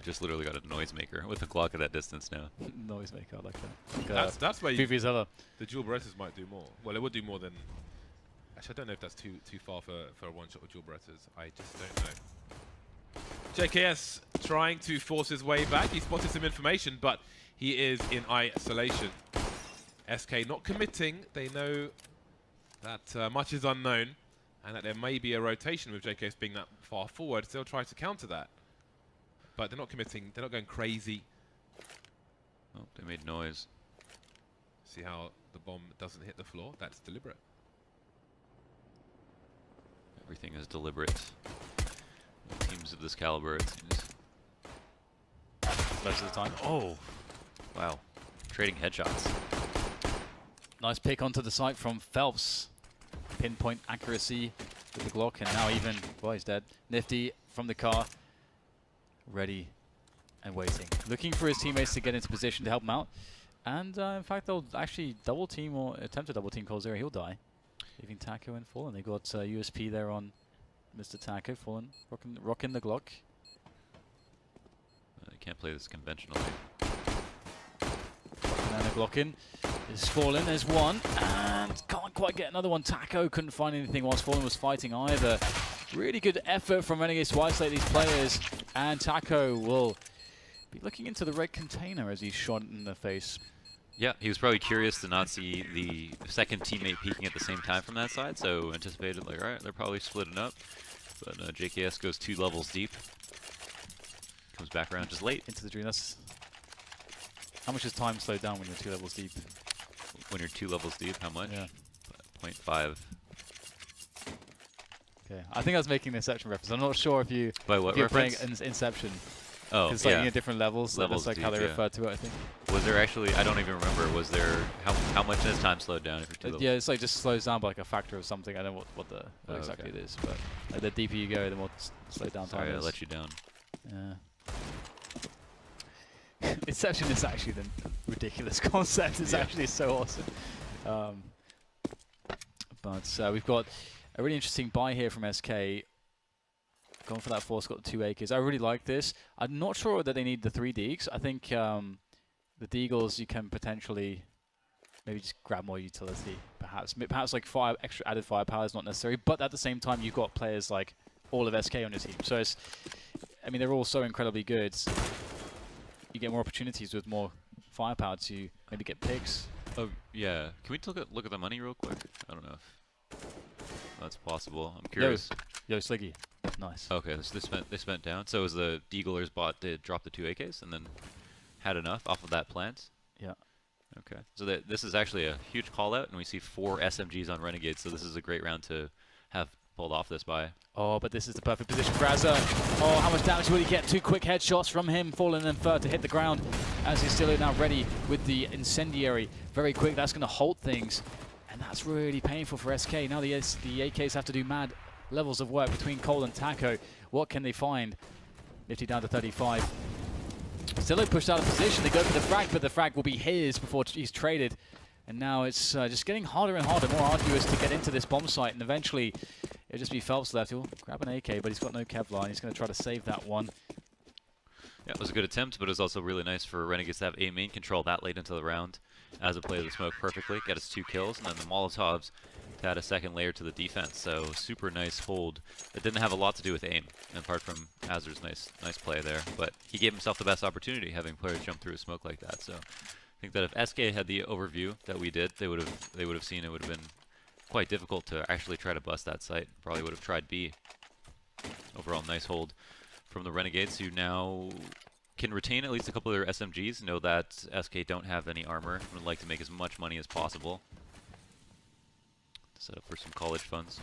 just literally got a noisemaker with a Glock at that distance now. Noisemaker, I like that. That's where you, the dual Berettas might do more. Well, it would do more than... Actually, I don't know if that's too far for a one-shot with dual Berettas. I just don't know. JKS trying to force his way back. He spotted some information, but he is in isolation. SK not committing. They know that much is unknown and that there may be a rotation with JKS being that far forward. They'll try to counter that. But they're not committing. They're not going crazy. Oh, they made noise. See how the bomb doesn't hit the floor? That's deliberate. Everything is deliberate. Teams of this caliber, it seems. Most of the time. Oh, wow. Trading headshots. Nice pick onto the site from Phelps. Pinpoint accuracy with the Glock, and now even, well, he's dead. Nifty from the car. Ready and waiting. Looking for his teammates to get into position to help him out. And in fact, they'll actually double team or attempt to double team coldzera. He'll die. Leaving Taco and Fallen. They got USP there on Mr. Taco. Fallen rocking the Glock. They can't play this conventionally. And the Glock in is Fallen. There's one. And can't quite get another one. Taco couldn't find anything whilst Fallen was fighting either. Really good effort from Renegades to isolate these players. And Taco will be looking into the red container as he's shot in the face. Yeah, he was probably curious to not see the second teammate peeking at the same time from that side, so anticipated, like, alright, they're probably splitting up. But JKS goes 2 levels deep. Comes back around just late. Into the dream. That's how much is time slowed down when you're 2 levels deep? When you're 2 levels deep, how much? Yeah. 0.5. Okay, I think I was making an Inception reference. I'm not sure if you By what if you're reference? playing Inception. Oh, Because yeah. like, different levels. Levels That's like deep, how they yeah. refer to it, I think. Was there actually, I don't even remember, was there, how much has time slowed down if you're 2 levels? Yeah, it's like just slows down by like a factor of something. I don't know what Oh, exactly okay. it is, but like, the deeper you go, the more slowed down time Sorry, I is. let you down. Yeah. Inception is actually the ridiculous concept. It's actually so awesome. But we've got a really interesting buy here from SK. Going for that force, got the 2 AKs. I really like this. I'm not sure that they need the 3 Deags. I think the Deagles you can potentially maybe just grab more utility, perhaps. Perhaps like extra added firepower is not necessary, but at the same time you've got players like all of SK on your team. So it's, I mean, they're all so incredibly good. You get more opportunities with more firepower to maybe get picks. Oh, yeah. Can we look at the money real quick? I don't know if that's possible. I'm curious. Yo, Sliggy. Nice. Okay, so they spent down. So it was the Deaglers bot did drop the 2 AKs and then had enough off of that plant? Yeah. Okay. So this is actually a huge call out, and we see 4 SMGs on Renegades, so this is a great round to have pulled off this buy. Oh, but this is the perfect position for Azza. Oh, how much damage will he get? 2 quick headshots from him, falling in third to hit the ground as he's still now ready with the incendiary. Very quick, that's going to halt things, and that's really painful for SK. Now the AKs have to do mad levels of work between Cole and Taco. What can they find? Nifty down to 35. Stillo pushed out of position. They go for the frag, but the frag will be his before he's traded. And now it's just getting harder and harder, more arduous to get into this bomb site. And eventually, it'll just be Phelps left. He'll grab an AK, but he's got no Kevlar. He's going to try to save that one. Yeah, it was a good attempt, but it was also really nice for Renegades to have A main control that late into the round as it played the smoke perfectly, get us 2 kills, and then the Molotovs to add a second layer to the defense. So super nice hold. It didn't have a lot to do with aim, apart from Azur's nice play there. But he gave himself the best opportunity, having players jump through a smoke like that. So I think that if SK had the overview that we did, they would have seen it would have been quite difficult to actually try to bust that site. Probably would have tried B. Overall, nice hold from the Renegades, who now can retain at least a couple of their SMGs. Know that SK don't have any armor. Would like to make as much money as possible to set up for some college funds.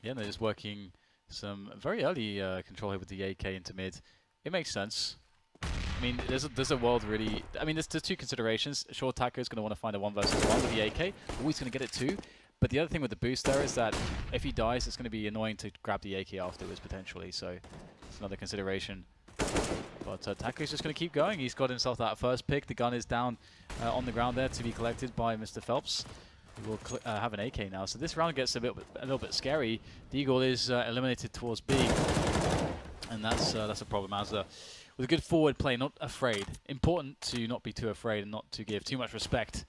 Yeah, they're just working some very early control here with the AK into mid. It makes sense. I mean, there's a world really. I mean, there's 2 considerations. Sure, Taco's going to want to find a 1 versus 1 with the AK. Always going to get it too. But the other thing with the boost there is that if he dies, it's going to be annoying to grab the AK afterwards potentially. So it's another consideration. But Taco's just going to keep going. He's got himself that first pick. The gun is down on the ground there to be collected by Mr. Phelps. He will have an AK now. So this round gets a little bit scary. The Eagle is eliminated towards B. And that's a problem. As with a good forward play, not afraid. Important to not be too afraid and not to give too much respect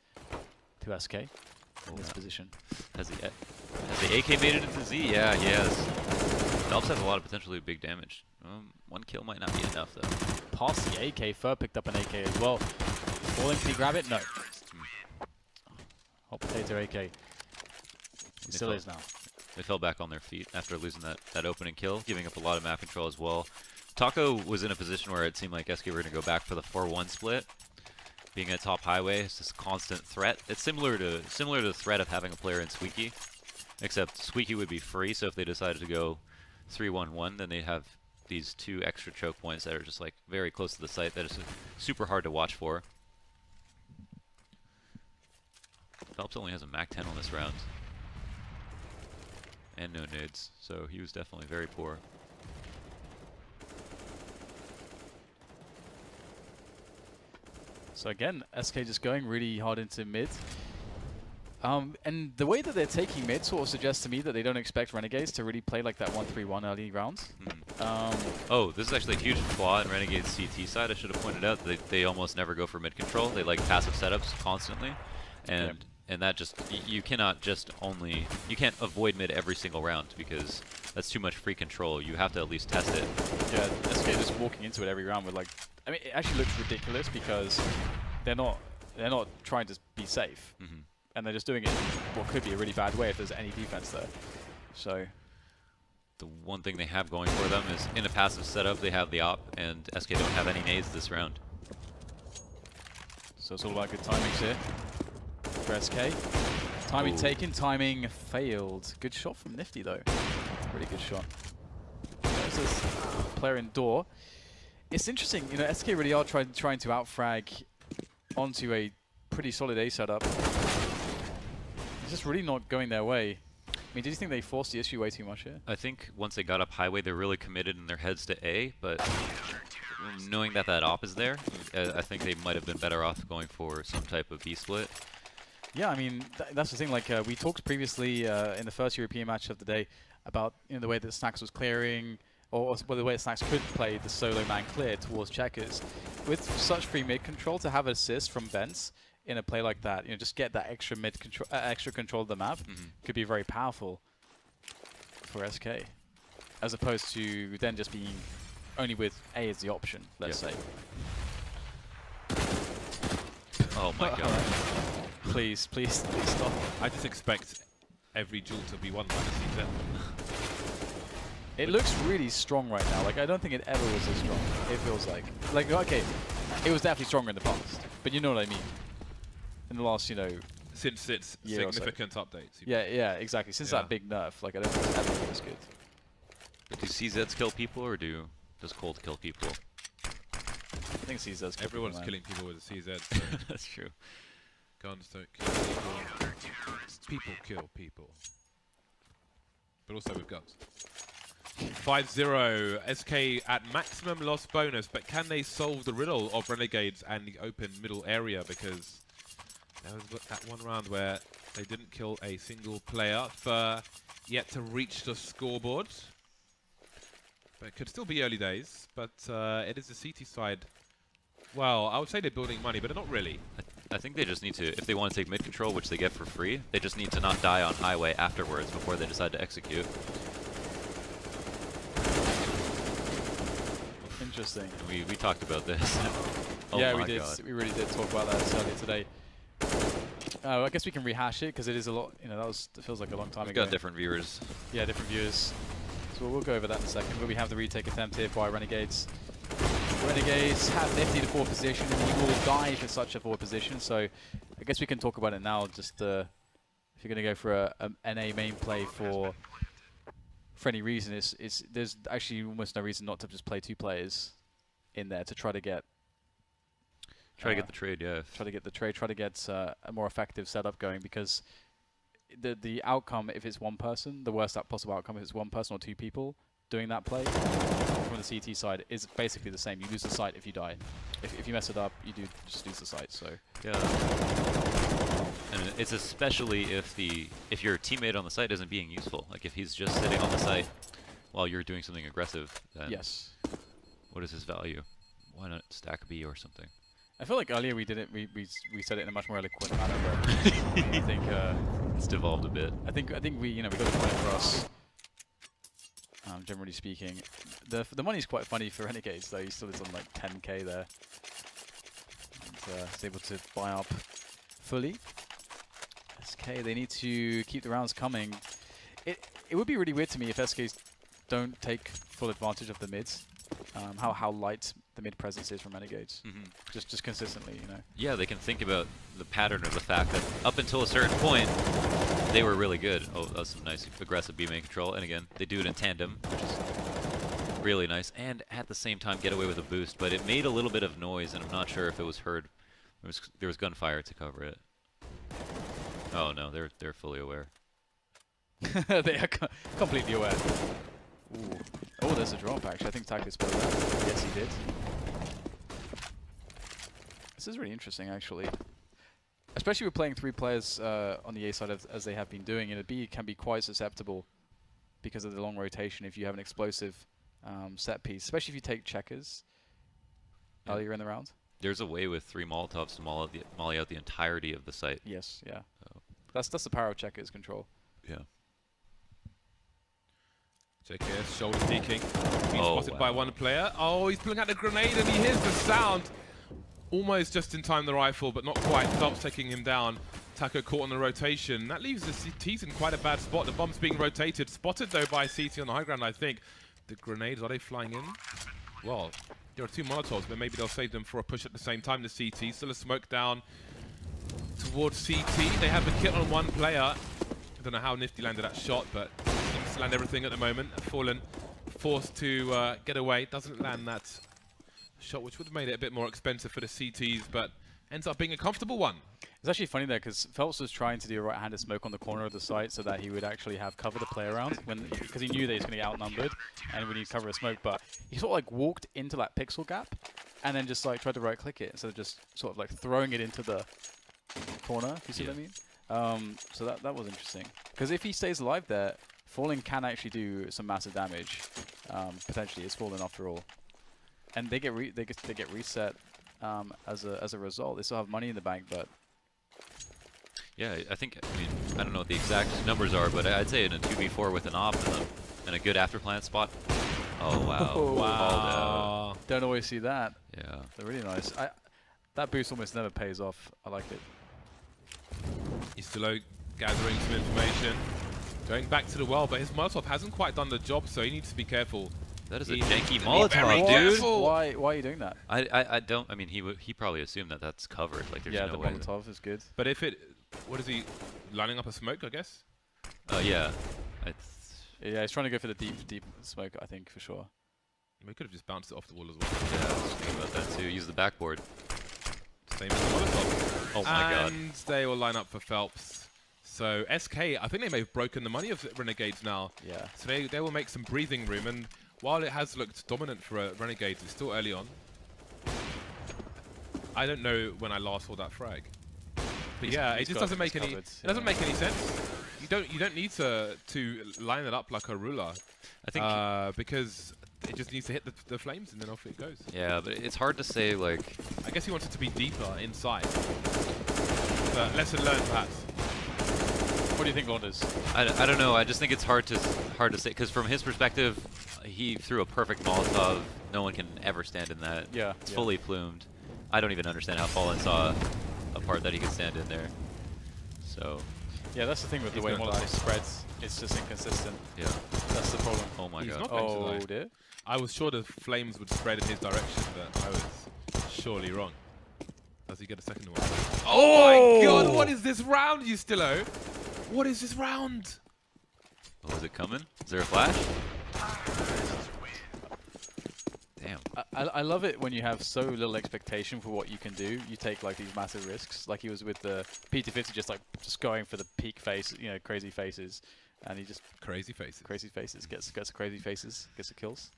to SK in this position. Has the AK made it into Z? Yeah, he has. Phelps has a lot of potentially big damage. One kill might not be enough, though. Past the AK, Fur picked up an AK as well. Falling, can he grab it? No. Hot potato AK. He still is now. They fell back on their feet after losing that opening kill, giving up a lot of map control as well. Taco was in a position where it seemed like SK were going to go back for the 4-1 split. Being a top highway is this constant threat. It's similar to the threat of having a player in Squeaky, except Squeaky would be free, so if they decided to go 3-1-1, then they have these 2 extra choke points that are just like very close to the site that is super hard to watch for. Phelps only has a Mac 10 on this round. And no nades, so he was definitely very poor. So again, SK just going really hard into mid. And the way that they're taking mid sort of suggests to me that they don't expect Renegades to really play like that 1-3-1 early rounds. Oh, this is actually a huge flaw in Renegade's CT side. I should have pointed out that they almost never go for mid control. They like passive setups constantly, and that just you cannot you can't avoid mid every single round because that's too much free control. You have to at least test it. Yeah, SK just walking into it every round with like, I mean, it actually looks ridiculous because they're not trying to be safe. And they're just doing it what could be a really bad way if there's any defense there. So the one thing they have going for them is in a passive setup they have the op, and SK don't have any nades this round. So it's all about good timings here for SK. Timing taken, timing failed. Good shot from Nifty though. Really good shot. There's this player in door. It's interesting, you know, SK really are trying to outfrag onto a pretty solid A setup. It's just really not going their way. I mean, did you think they forced the issue way too much here? I think once they got up highway, they're really committed in their heads to A, but knowing that op is there, I think they might have been better off going for some type of B split. Yeah, I mean, that's the thing. Like, we talked previously in the first European match of the day about, you know, the way that Snacks was clearing, or the way that Snacks could play the solo man clear towards checkers. With such free mid control, to have assist from Vents in a play like that, you know, just get that extra mid control, extra control of the map, could be very powerful for SK, as opposed to then just being only with A as the option. Let's say. Oh my god! Please, please, please stop. I just expect every duel to be won by the CZ. It looks really strong right now. Like, I don't think it ever was as strong. It feels like, okay, it was definitely stronger in the past, but you know what I mean. In the last, you know, since its significant updates. Yeah, exactly. Since that big nerf, like, I don't think it's ever been as good. Do CZs kill people, or does Cold kill people? I think CZ's kill Everyone's people, killing people with a CZ. So That's true. guns don't kill people. People kill people. But also with guns. 5-0, SK at maximum loss bonus, but can they solve the riddle of Renegades and the open middle area? Because there was that one round where they didn't kill a single player for yet to reach the scoreboard. But it could still be early days, but it is the CT side. Well, I would say they're building money, but they're not really. I think they just need to, if they want to take mid control, which they get for free, they just need to not die on highway afterwards before they decide to execute. Interesting. We talked about this. Oh yeah, my we did. God. We really did talk about that earlier today. I guess we can rehash it because it is a lot. You know, it feels like a long time We've ago. got different viewers. Yeah, different viewers. So we'll go over that in a second. But we have the retake attempt here by Renegades. Renegades have Nifty to forward position, and he will die for such a forward position. So I guess we can talk about it now. Just if you're going to go for a NA main play for any reason, there's actually almost no reason not to just play 2 players in there to try to get Get the trade, yeah. try to get the trade, try to get a more effective setup going, because the outcome, if it's one person, the worst possible outcome if it's one person or 2 people doing that play from the CT side is basically the same. You lose the site if you die. If you mess it up, you do just lose the site. So yeah. And it's especially if your teammate on the site isn't being useful. Like if he's just sitting on the site while you're doing something aggressive, then Yes. what is his value? Why not stack B or something? I feel like earlier we did it. We said it in a much more eloquent manner, but I think It's devolved a bit. I think we we got a point for us. Generally speaking, the money's quite funny for Renegades though. He still is on like 10k there, and is able to buy up fully. SK, they need to keep the rounds coming. It would be really weird to me if SKs don't take full advantage of the mids. How light the mid presence is from Renegades, just consistently, you know. Yeah, they can think about the pattern of the fact that up until a certain point, they were really good. Oh, that's some nice aggressive B main control, and again, they do it in tandem, which is really nice, and at the same time get away with a boost. But it made a little bit of noise, and I'm not sure if it was heard. There was gunfire to cover it. Oh no, they're fully aware. They are completely aware. Ooh. Oh, there's a drop actually. I think Taka spilled that. Yes, he did. This is really interesting actually. Especially with playing 3 players on the A side as they have been doing, and B can be quite susceptible because of the long rotation if you have an explosive set piece, especially if you take checkers earlier in the round. There's a way with 3 Molotovs to molly out the entirety of the site. Yes, yeah. Oh. That's the power of checkers control. Yeah. JKS shoulder peeking. Being spotted by one player. Oh, he's pulling out the grenade and he hears the sound. Almost just in time the rifle, but not quite. Phelps taking him down. Taco caught on the rotation. That leaves the CTs in quite a bad spot. The bomb's being rotated. Spotted though by CT on the high ground, I think. The grenades, are they flying in? Well, there are 2 Molotovs, but maybe they'll save them for a push at the same time. The CT, still a smoke down towards CT. They have the kit on one player. I don't know how Nifty landed that shot, but seems to land everything at the moment. Fallen, forced to get away. Doesn't land that shot, which would have made it a bit more expensive for the CTs, but ends up being a comfortable one. It's actually funny there because Phelps was trying to do a right-handed smoke on the corner of the site so that he would actually have cover to play around because he knew that he was going to get outnumbered and would need to cover a smoke. But he sort of like walked into that pixel gap and then just like tried to right-click it instead of just sort of like throwing it into the corner. You see what I mean? So that was interesting because if he stays alive there, Falling can actually do some massive damage. Potentially, it's Fallen after all, and they get reset as a result. They still have money in the bank, but. Yeah, I mean, I don't know what the exact numbers are, but I'd say in a 2v4 with an op and a good afterplant spot. Oh, wow. Oh, wow. Don't always see that. Yeah. They're really nice. That boost almost never pays off. I like it. He's still gathering some information. Going back to the well, but his Molotov hasn't quite done the job, so he needs to be careful. That is a janky Molotov, dude. Why are you doing that? I don't. I mean, he probably assumed that that's covered. Like, there's no way. Yeah, the Molotov is good. But if it, what is he lining up a smoke? I guess. Yeah. Yeah, he's trying to go for the deep smoke. I think for sure. We could have just bounced it off the wall as well. Yeah, I was thinking about that too. Use the backboard. Same as the Molotov. Oh my god. And they will line up for Phelps. So SK, I think they may have broken the money of Renegades now. Yeah. So they will make some breathing room, and while it has looked dominant for Renegades, it's still early on. I don't know when I last saw that frag, but yeah, it just doesn't make any. It doesn't make any sense. You don't need to line it up like a ruler. I think because it just needs to hit the flames and then off it goes. Yeah, but it's hard to say like. I guess he wants it to be deeper inside. But lesson learned, perhaps. What do you think, Launders? I don't know. I just think it's hard to say because from his perspective, he threw a perfect Molotov. No one can ever stand in that. Yeah. It's fully plumed. I don't even understand how Fallen saw a part that he could stand in there. So. Yeah, that's the thing with the way Molotov spreads. It's just inconsistent. Yeah. That's the problem. Oh my He's god. not going Oh to dear. I was sure the flames would spread in his direction, but I was surely wrong. Does he get a second one? Oh my god, what is this round, you stillo? What is this round? Oh, is it coming? Is there a flash? Damn. I love it when you have so little expectation for what you can do. You take like these massive risks, like he was with the P250, just going for the peak face, you know, crazy faces, and he just Crazy faces. gets the crazy faces, gets the kills.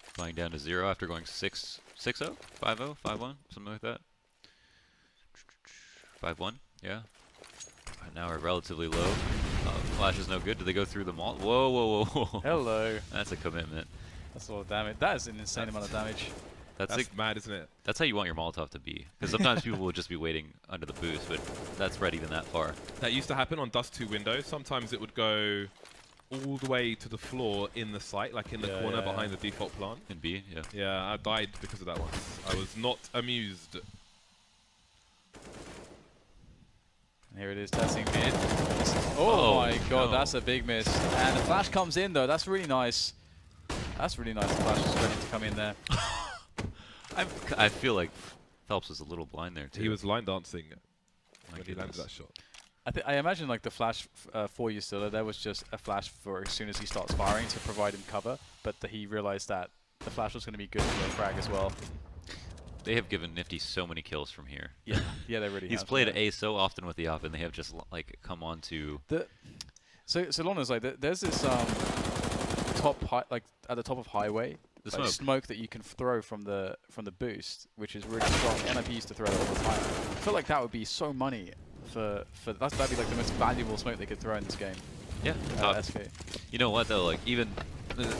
Flying down to 0 after going 6-0, 5-0, 5-1, something like that. 5-1, yeah. And now we're relatively low. Flash is no good. Do they go through the mall? Whoa, whoa, whoa, whoa. Hello. That's a commitment. That's a lot of damage. That is an insane amount of damage. That's mad, isn't it? That's how you want your Molotov to be. Because sometimes people will just be waiting under the boost, but that's spread even that far. That used to happen on Dust 2 windows. Sometimes it would go all the way to the floor in the site, like in the corner behind the default plant. In B, yeah. Yeah, I died because of that once. I was not amused. And here it is, testing mid. Oh my god, no. that's a big miss. And the flash comes in though, that's really nice. That's really nice, the flash is ready to come in there. I feel like Phelps was a little blind there, too. He was line dancing when he goodness. landed that shot. I imagine like the flash for Ustilla, there was just a flash for as soon as he starts firing to provide him cover, but he realized that the flash was going to be good for a frag as well. They have given Nifty so many kills from here. Yeah, yeah, they really He's have. played A so often with the op, and they have just like come on to... So Lorna's like, there's this like at the top of highway, The like smoke. smoke that you can throw from the boost, which is really strong. NIP used to throw that all the time. I feel like that would be so money for that'd be like the most valuable smoke they could throw in this game. Yeah. SK. You know what, though? Like, even...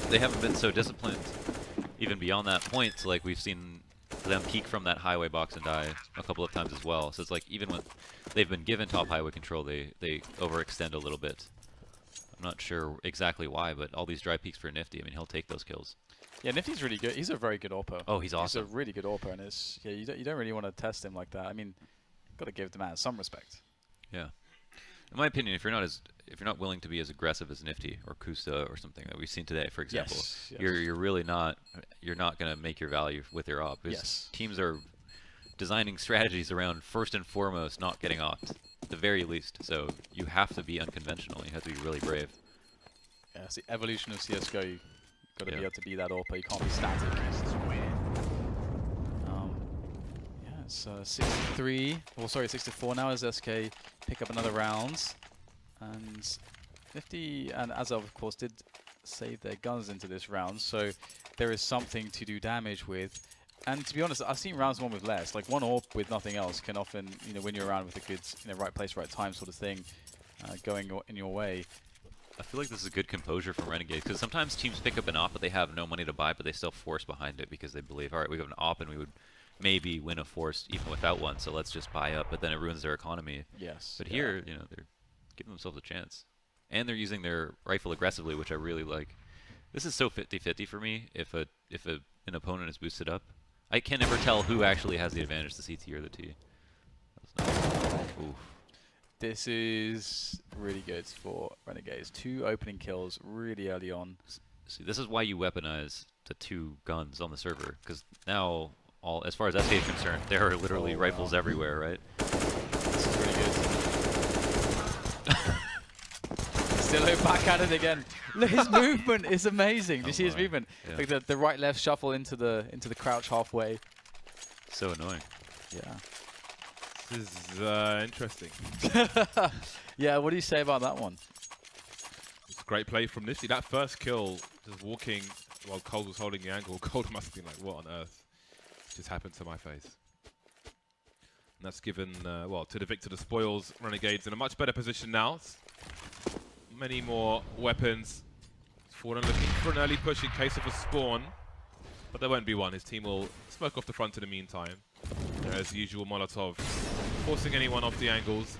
they haven't been so disciplined even beyond that point. So, like, we've seen them peek from that highway box and die a couple of times as well. So it's like, even when they've been given top highway control, they overextend a little bit. I'm not sure exactly why, but all these dry peaks for Nifty, I mean, he'll take those kills. Yeah, Nifty's really good. He's a very good AWPer. Oh, he's awesome. He's a really good AWPer, and it's you don't really want to test him like that. I mean, got to give the man some respect. Yeah. In my opinion, if you're not willing to be as aggressive as Nifty or Kusta or something that we've seen today, for example, Yes. you're really not going to make your value with your op. Yes. Teams are designing strategies around first and foremost not getting offed, at the very least. So you have to be unconventional. You have to be really brave. Yeah, it's the evolution of CS:GO. You got to Yeah. be able to be that AWPer. You can't be static. It's just weird. Yeah, it's 63. Well, sorry, 64 now as SK pick up another round, and Nifty and Azov, of course, did save their guns into this round, so there is something to do damage with. And to be honest, I've seen rounds won with less. Like one AWP with nothing else can often, win you around with a good, right place, right time sort of thing, going in your way. I feel like this is a good composure from Renegades, because sometimes teams pick up an op, but they have no money to buy, but they still force behind it because they believe, all right, we have an op and we would maybe win a force even without one, so let's just buy up, but then it ruins their economy. Yes. But here, they're giving themselves a chance. And they're using their rifle aggressively, which I really like. This is so 50-50 for me if an opponent is boosted up. I can never tell who actually has the advantage, the CT or the T. Oof. This is really good for Renegades. 2 opening kills really early on. See, this is why you weaponize the 2 guns on the server, because now, as far as SK is concerned, there are literally rifles everywhere, right? This is really good. Still back at it again. Look, his movement is amazing. Do you see his movement? Yeah. Like the right left shuffle into the crouch halfway. So annoying. Yeah. This is interesting. Yeah, what do you say about that one? It's a great play from Nifty. That first kill, just walking while Cold was holding the angle, Cold must have been like, what on earth just happened to my face? And that's given, to the victor the spoils. Renegades in a much better position now. Many more weapons. Fallen looking for an early push in case of a spawn, but there won't be one. His team will smoke off the front in the meantime. There, as usual, Molotov forcing anyone off the angles.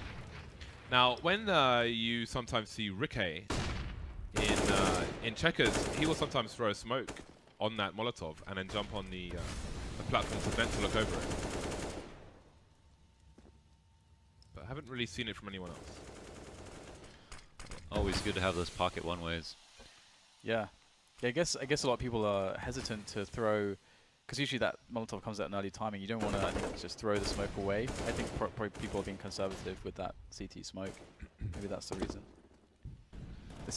Now, when you sometimes see Ricky in checkers, he will sometimes throw a smoke on that Molotov and then jump on the platform to vent to look over it. But I haven't really seen it from anyone else. Always good to have those pocket one-ways. Yeah. I guess a lot of people are hesitant to throw, because usually that Molotov comes at an early timing. You don't want to just throw the smoke away. I think probably people are being conservative with that CT smoke. Maybe that's the reason.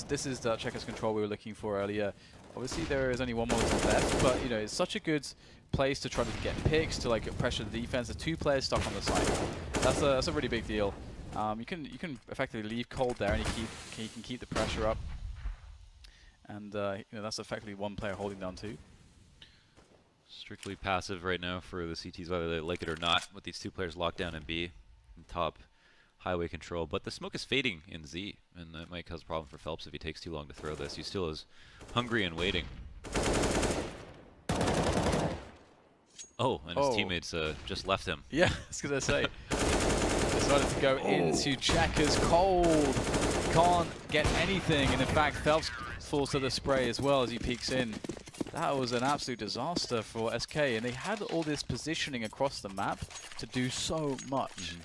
This is the checkers control we were looking for earlier. Obviously there is only one Molotov left, but it's such a good place to try to get picks, to pressure the defense. There's 2 players stuck on the site. That's a really big deal. You can effectively leave Cold there, and you can keep the pressure up, and that's effectively 1 player holding down 2. Strictly passive right now for the CTs, whether they like it or not, with these 2 players locked down in B and top. highway control. But the smoke is fading in Z, and that might cause a problem for Phelps if he takes too long to throw this. He still is hungry and waiting. Oh, and his teammates just left him. Yeah, I was going to say. Decided to go into checkers. Cold. Can't get anything. And in fact, Phelps falls to the spray as well as he peeks in. That was an absolute disaster for SK. And they had all this positioning across the map to do so much.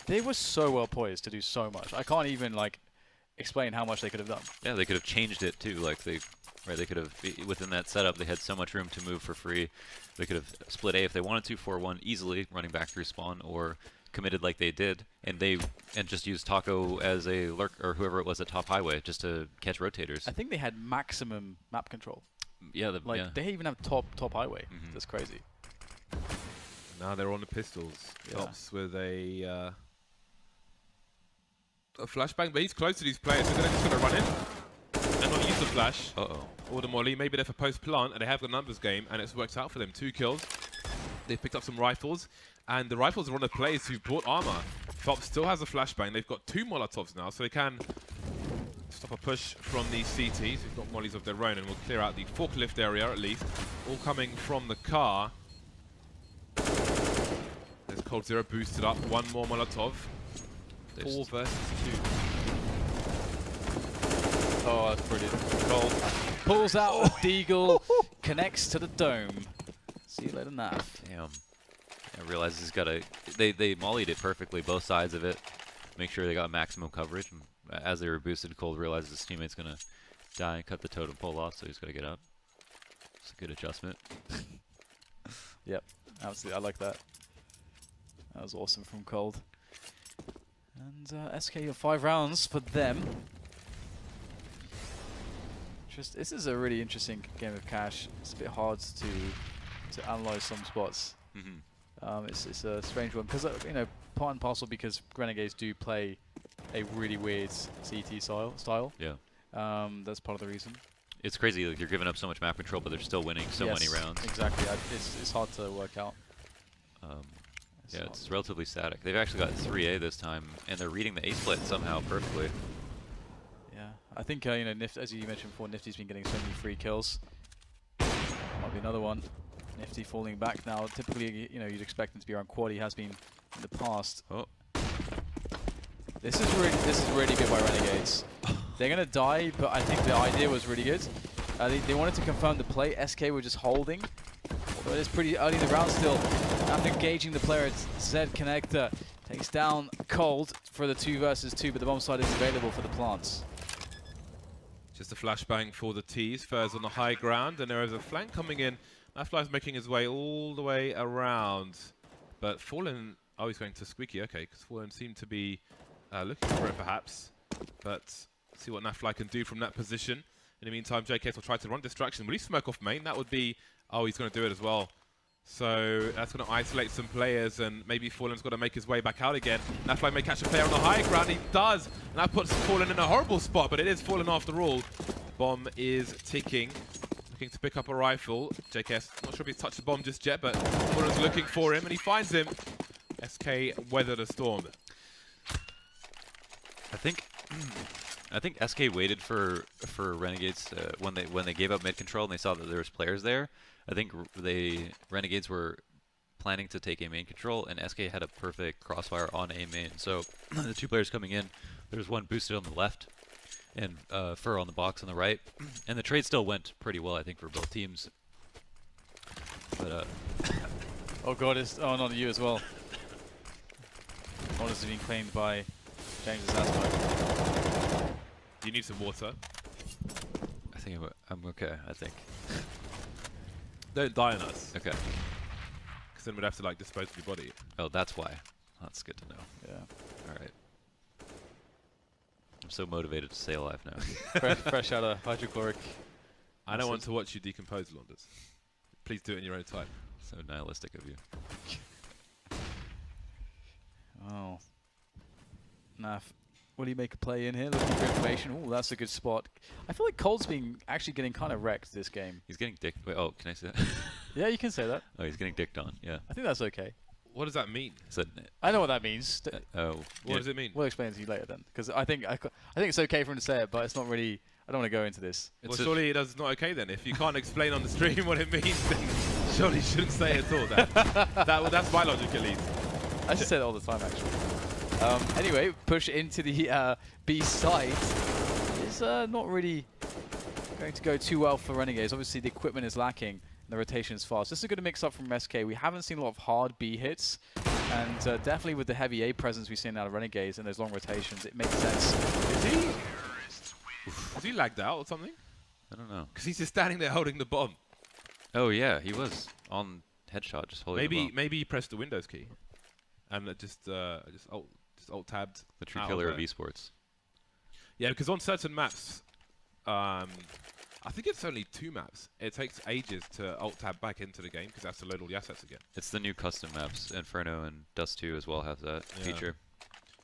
They were so well poised to do so much. I can't even, like, explain how much they could have done. Yeah, they could have changed it too. Like they could have, within that setup, they had so much room to move for free. They could have split A if they wanted to, 4-1 easily, running back through spawn, or committed like they did, and just used Taco as a lurk, or whoever it was at top highway, just to catch rotators. I think they had maximum map control. Yeah, they even have top highway. That's crazy. Now they're on the pistols. Yeah. Phelps with a flashbang, but he's close to these players, so they're just going to run in and not use the flash. Or the molly. Maybe they're for post plant, and they have the numbers game, and it's worked out for them. 2 kills. They've picked up some rifles, and the rifles are on the players who've bought armor. Phelps still has a flashbang. They've got 2 Molotovs now, so they can stop a push from these CTs. They've got mollies of their own, and will clear out the forklift area at least. All coming from the car. There's Cold Zero boosted up. 1 more Molotov. 4 versus 2. Oh, that's brilliant. Cold pulls out a deagle, connects to the dome. See you later, Naf. Damn. I realize he's got a. They mollied it perfectly, both sides of it. Make sure they got maximum coverage. And as they were boosted, Cold realizes his teammate's gonna die and cut the totem pole off, so he's gotta get up. It's a good adjustment. Yep, absolutely. I like that. That was awesome from Cold. And SK 5 rounds for them. This is a really interesting game of Cash. It's a bit hard to analyze some spots. It's a strange one because you know, part and parcel because Renegades do play a really weird CT style. Yeah. That's part of the reason. It's crazy. Like, you're giving up so much map control, but they're still winning so many rounds. Exactly. It's hard to work out. Yeah, it's relatively static. They've actually got 3A this time, and they're reading the A split somehow perfectly. Yeah, I think you know, as you mentioned before, Nifty's been getting so many free kills. Might be another one. Nifty falling back now. Typically, you know, you'd expect him to be around quad. He has been in the past. This is really good by Renegades. They're gonna die, but I think the idea was really good. They wanted to confirm the play. SK were just holding. Although it is pretty early in the round still. After engaging the player, it's Z Connector takes down Cold for the 2 versus 2, but the bomb side is available for the plants. Just a flashbang for the T's. Furs on the high ground, and there is a flank coming in. Nafly's making his way all the way around. But Fallen, oh, he's going to Squeaky, okay, because Fallen seemed to be looking for it perhaps. But see what Nafly can do from that position. In the meantime, JKS will try to run distraction. Will he smoke off main? That would be, oh, he's going to do it as well. So that's going to isolate some players, and maybe Fallen's got to make his way back out again. Nafly may catch a player on the high ground. He does, and that puts Fallen in a horrible spot, but it is Fallen after all. Bomb is ticking. Looking to pick up a rifle. JKS, not sure if he's touched the bomb just yet, but Fallen's looking for him, and he finds him. SK weather the storm. I think SK waited for Renegades when they gave up mid control and they saw that there was players there. I think Renegades were planning to take A main control, and SK had a perfect crossfire on A main. So the 2 players coming in, there's one boosted on the left and Fur on the box on the right, and the trade still went pretty well, I think, for both teams. But oh god, it's not you as well. Honestly, being claimed by James's aspect. You need some water. I think I'm okay. I think. Don't die on us. Okay. Because then we'd have to like dispose of your body. Oh, that's why. That's good to know. Yeah. All right. I'm so motivated to stay alive now. fresh out of hydrochloric. I don't want to watch you decompose, Launders. Please do it in your own time. So nihilistic of you. Oh. Naf, will he make a play in here? Looking for information. Oh, that's a good spot. I feel like Cold's actually getting kind of wrecked this game. He's getting dicked. Wait, oh, can I say that? Yeah, you can say that. Oh, he's getting dicked on. Yeah. I think that's okay. What does that mean? Is it, I know what that means. oh, What yeah. does it mean? We'll explain it to you later then, because I think it's okay for him to say it, but it's not really. I don't want to go into this. Well, It's a- surely it's not okay then. If you can't explain on the stream what it means, then surely you shouldn't say it at all. That's my logic at least. I just say it all the time, actually. Anyway, push into the B side is not really going to go too well for Renegades. Obviously, the equipment is lacking, and the rotation is fast. This is a good mix up from SK. We haven't seen a lot of hard B hits, and definitely with the heavy A presence we've seen out of Renegades and those long rotations, it makes sense. Is he lagged out or something? I don't know. Because he's just standing there holding the bomb. Oh yeah, he was on headshot, just holding the bomb. Maybe he pressed the Windows key, and just alt tabbed. The true out killer of there. esports. Yeah, because on certain maps, I think it's only 2 maps. It takes ages to alt tab back into the game because it has to load all the assets again. It's the new custom maps. Inferno and Dust 2 as well have that Yeah. feature.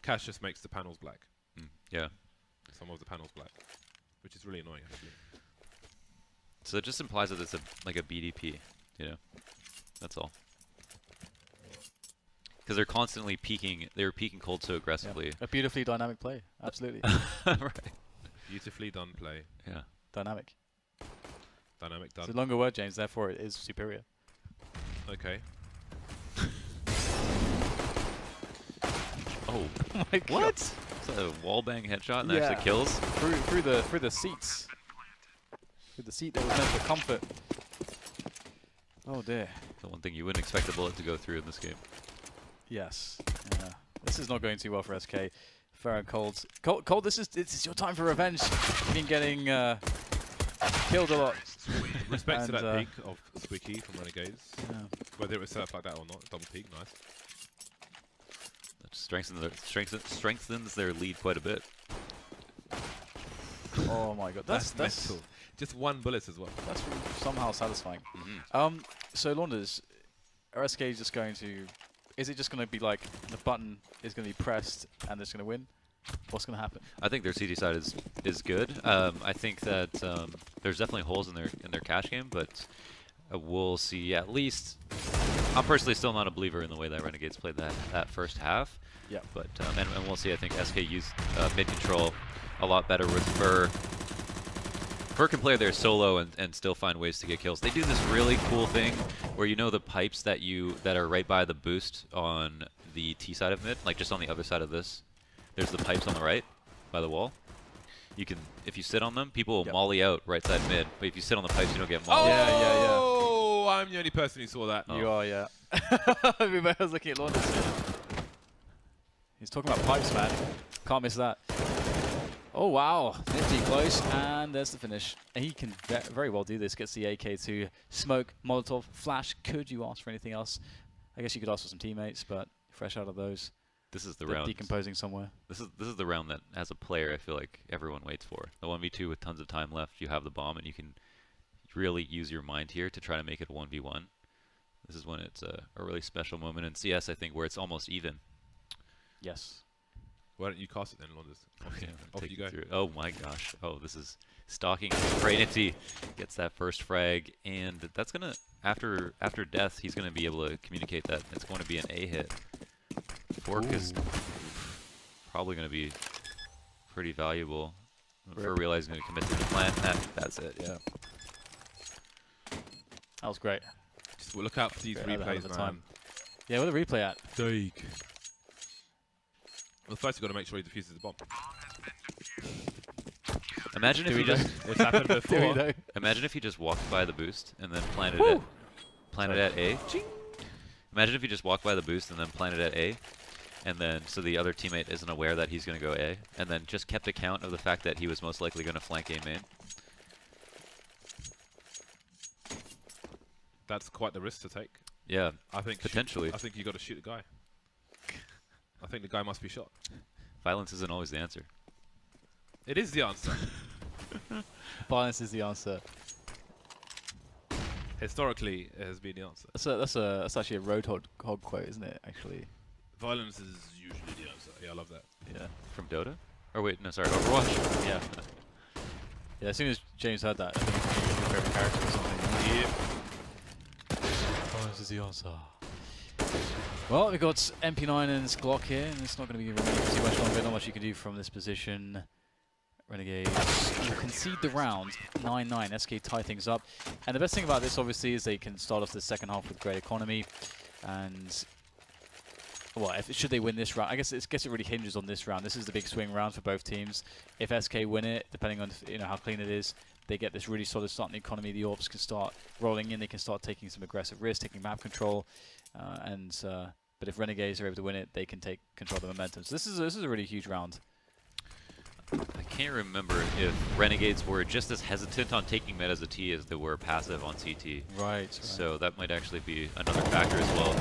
Cache just makes the panels black. Yeah. Some of the panels black, which is really annoying. Actually. So it just implies that it's like a BDP, you know? That's all. Because they're constantly peeking. They were peeking cold so aggressively. A beautifully dynamic play, absolutely Right. Beautifully done play. Yeah. dynamic. Dynamic done. It's a longer word, James. Therefore, it is superior. Okay. Oh. My God. What? Is that a wallbang headshot and Yeah. actually kills? Through the seats. Through the seat that was meant for comfort. Oh dear. The one thing you wouldn't expect a bullet to go through in this game. Yes. Yeah. This is not going too well for SK. Fair and Cold. Cold, this is your time for revenge. You've been getting killed a lot. Respect to And, that peak of Squeaky from Renegades. Yeah. Whether it was set up like that or not, double peak, nice. That strengthens their lead quite a bit. Oh my God. That's mental. Just 1 bullet as well. that's somehow satisfying. Mm-hmm. So Launders, are SK just going to? Is it just going to be like the button is going to be pressed and it's going to win? What's going to happen? I think their CD side is good. I think that there's definitely holes in their cash game, but we'll see. At least, I'm personally still not a believer in the way that Renegades played that first half. Yeah. But and we'll see. I think SK used mid control a lot better with Fur. Fur can play there solo and still find ways to get kills. They do this really cool thing where you know the pipes that are right by the boost on the T side of mid, like just on the other side of this. There's the pipes on the right by the wall. You can, if you sit on them, people will molly out right side mid. But if you sit on the pipes, you don't get molly. Yeah, yeah, yeah. Oh, I'm the only person who saw that. Oh. You are, yeah. Everybody was looking at Launders. He's talking about pipes, man. Can't miss that. Oh, wow. Nifty close, and there's the finish. And he can very well do this. Gets the AK to smoke, Molotov, flash. Could you ask for anything else? I guess you could ask for some teammates, but fresh out of those. This is the They're round. decomposing somewhere. This is the round that, as a player, I feel like everyone waits for. The 1v2 with tons of time left. You have the bomb, and you can really use your mind here to try to make it a 1v1. This is when it's a really special moment in CS, I think, where it's almost even. Yes. Why don't you cast it then, Londis? Okay, Off take you go. through. Oh my gosh. Oh, this is stalking. Great Nifty gets that first frag, and that's gonna after death, he's gonna be able to communicate that it's going to be an A hit. Fork is probably gonna be pretty valuable for realizing to commit to the plant. That's it. Yeah. That was great. Just look out for these Great, replays, the man. time. Yeah, where the replay at? Well, first you've got to make sure he defuses the bomb. Imagine if he just It's happened Do we before. know? imagine if he just walked by the boost and then planted Woo! at A. Imagine if he just walked by the boost and then planted at A, and then so the other teammate isn't aware that he's going to go A, and then just kept account of the fact that he was most likely going to flank A main. That's quite the risk to take. Yeah, I think potentially. I think you got to shoot the guy. I think the guy must be shot. Violence isn't always the answer. It is the answer. Violence is the answer. Historically, it has been the answer. That's actually a Roadhog quote, isn't it? Actually. Violence is usually the answer. Yeah, I love that. Yeah. From Dota? Or wait, no, sorry, Overwatch. Yeah. Yeah. As soon as James heard that, I think he was your favorite character or something. Yeah. Violence is the answer. Well, we've got MP9 and his Glock here, and it's not going to be remaining for too much longer. Not much you can do from this position. Renegades will concede the round. 9-9. SK tie things up. And the best thing about this, obviously, is they can start off the second half with great economy. And, well, should they win this round, I guess it really hinges on this round. This is the big swing round for both teams. If SK win it, depending on how clean it is, they get this really solid start in the economy. The Orbs can start rolling in. They can start taking some aggressive risks, taking map control. But if Renegades are able to win it, they can take control of the momentum. So this is a really huge round. I can't remember if Renegades were just as hesitant on taking mid as a T as they were passive on CT. Right. So that might actually be another factor as well.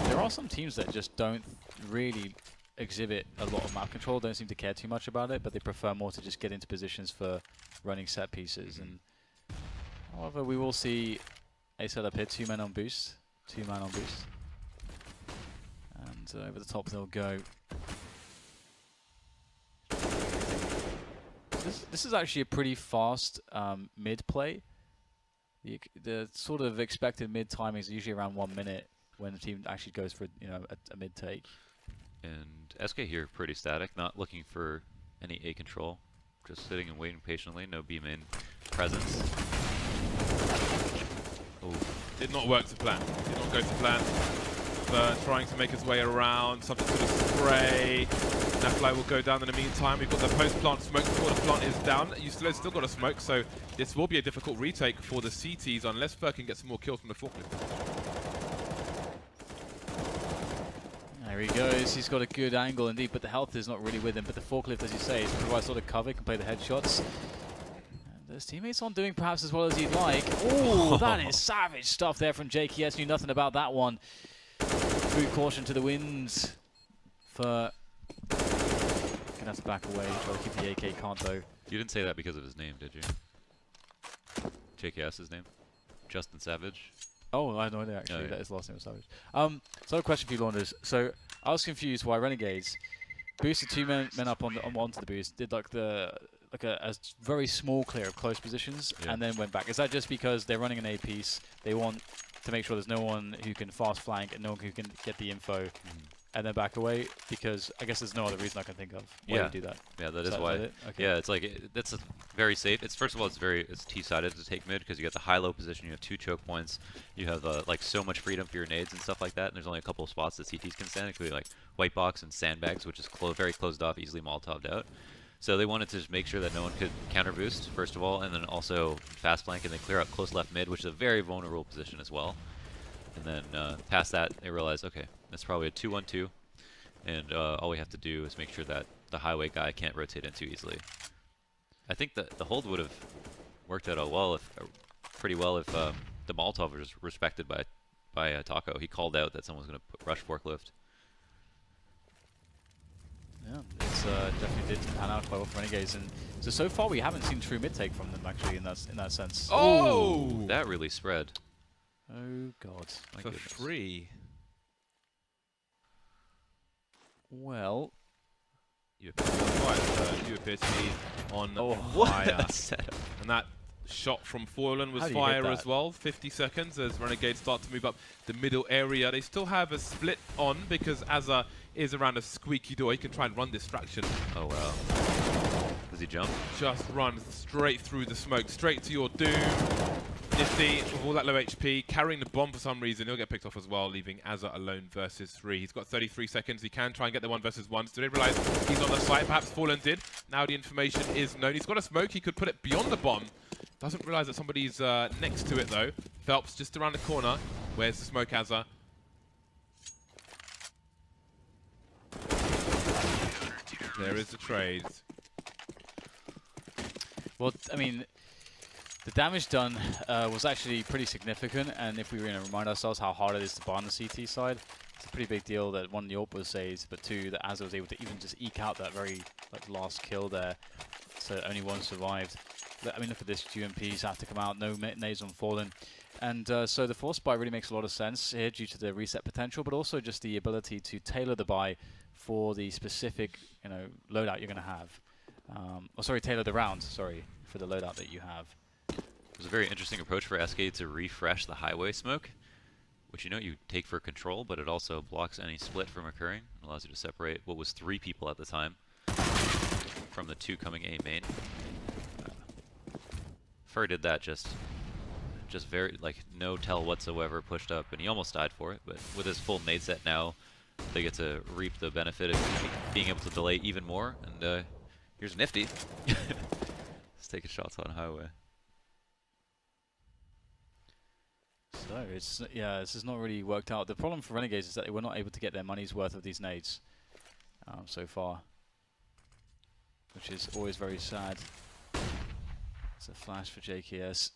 There are some teams that just don't really exhibit a lot of map control, don't seem to care too much about it, but they prefer more to just get into positions for running set pieces. And however, we will see a setup here, 2 men on boost. 2 man on boost. And over the top they'll go. This is actually a pretty fast mid play. The sort of expected mid timing is usually around 1 minute when the team actually goes for a mid take. And SK here pretty static, not looking for any A control, just sitting and waiting patiently. No B main presence. Oh, Did not work to plan. Did not go to plan. Trying to make his way around, something to the spray. Nafly will go down in the meantime. We've got the post-plant smoke before the plant is down. You still got a smoke, so this will be a difficult retake for the CTs unless Firkin gets some more kills from the forklift. There he goes. He's got a good angle indeed, but the health is not really with him. But the forklift, as you say, is provides sort of cover, can play the headshots. And his teammates aren't doing perhaps as well as he'd like. Oh, that is savage stuff there from JKS. Knew nothing about that one. Through caution to the winds for... Gonna have to back away, try to keep the AK, can't though. you didn't say that because of his name, did you? JKS's name? Justin Savage? Oh, I had no idea actually, Oh, yeah. that his last name was Savage. So I have a question for you, Launders. So I was confused why Renegades boosted 2 men up onto the boost, did like a very small clear of close positions, Yeah. and then went back. Is that just because they're running an A piece, they want to make sure there's no one who can fast flank and no one who can get the info, and then back away? Because I guess there's no other reason I can think of why Yeah. you do that. Yeah, that Is is why. it? Okay. Yeah, it's like that's very safe. It's first of all, it's T-sided to take mid because you got the high-low position. You have 2 choke points. You have like so much freedom for your nades and stuff like that. And there's only a couple of spots that CTs can stand, including like white box and sandbags, which is very closed off, easily Molotoved out. So they wanted to just make sure that no one could counter boost first of all, and then also fast flank and then clear out close left mid, which is a very vulnerable position as well. And then past that, they realized, okay, that's probably a 2-1-2. And all we have to do is make sure that the highway guy can't rotate in too easily. I think that the hold would have worked out pretty well if the Molotov was respected by Taco. He called out that someone was going to rush forklift. Yeah, it's definitely did pan out quite well for Renegades, and so far we haven't seen true mid take from them actually in that sense. Oh! That really spread. Oh god. My For goodness. free. Well, You appear to be on fire, sir. You appear to be on What fire. a setup. And that shot from Foylan was How do you hit fire that? as well. 50 seconds as Renegades start to move up the middle area. They still have a split on because Azza is around a squeaky door. He can try and run distraction. Oh wow. Does he jump? Just run straight through the smoke, straight to your doom. Nifty, with all that low HP, carrying the bomb for some reason. He'll get picked off as well, leaving Azza alone versus 3. He's got 33 seconds. He can try and get the 1 versus 1. Did they realize he's on the site? Perhaps Fallen did. Now the information is known. He's got a smoke. He could put it beyond the bomb. Doesn't realize that somebody's next to it, though. Phelps just around the corner. Where's the smoke, Azza? There is the trade. well, I mean, the damage done was actually pretty significant, and if we were going to remind ourselves how hard it is to buy on the CT side, it's a pretty big deal that 1, the AWP was saved, but 2, that Azza was able to even just eke out that very last kill there, so only 1 survived. I mean, look at this, UMPs have to come out, no nades on Fallen. And so the force buy really makes a lot of sense here due to the reset potential, but also just the ability to tailor the buy for the specific, loadout you're going to have. Tailor the round, for the loadout that you have. It was a very interesting approach for SK to refresh the highway smoke, which you take for control, but it also blocks any split from occurring. It allows you to separate what was 3 people at the time from the 2 coming A main. Fur did that just very, like, no tell whatsoever, pushed up, and he almost died for it, but with his full nade set now, they get to reap the benefit of being able to delay even more, and here's Nifty. Let's take a shots on highway. So it's this has not really worked out. The problem for Renegades is that they were not able to get their money's worth of these nades so far, which is always very sad. It's a flash for JKS.